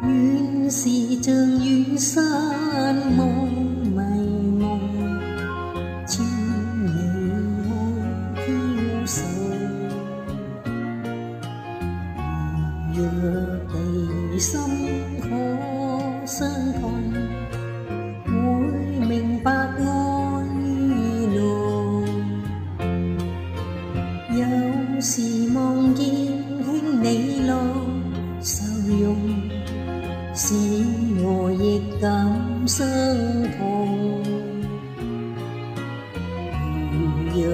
原是像遠山夢迷夢，千里夢飄送。如若地心可相通，會明白愛與濃。有時望見兄你樂愁容，使我亦感傷痛。如若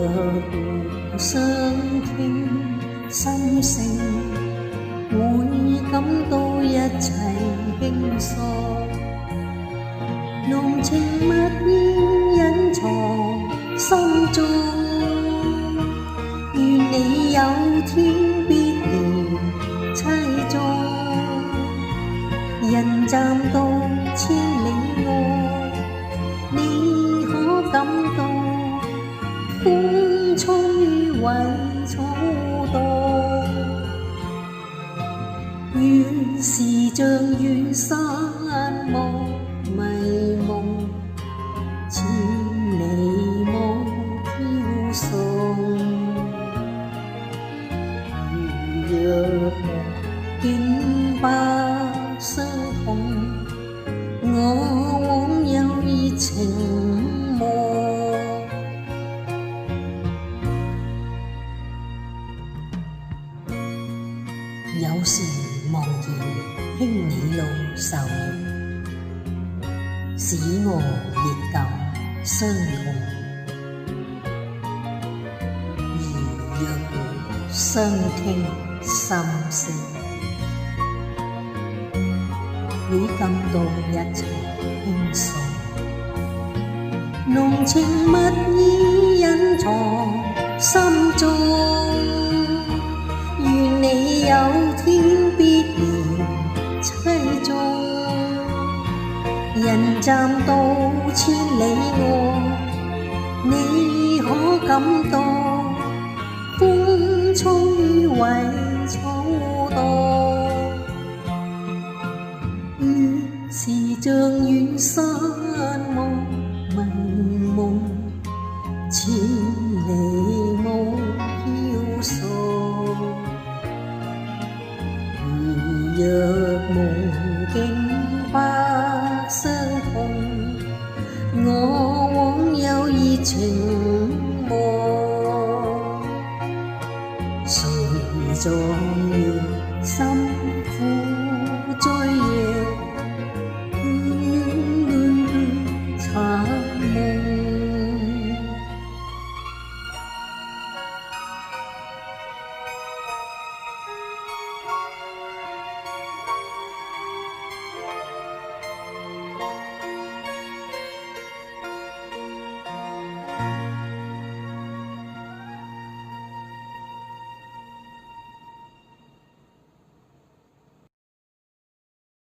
互相傾心聲，會感到一切輕鬆。濃情蜜意隱藏心中，願你有天必然棲中。人站到千里外，你可感到風吹為草動。原是像遠山夢迷夢，千里夢飄送。如若境不相同，我枉有熱情夢。有時望見兄你路愁容，使我亦感傷痛。如若互相傾心聲，會感到一切輕鬆。濃情蜜意隱藏心中，願你有天必然棲中。人站到千里外，你可感到風吹為草動。原是像遠山夢迷夢，千里夢飄送。如若夢境不相同，我枉有熱情夢。誰在願心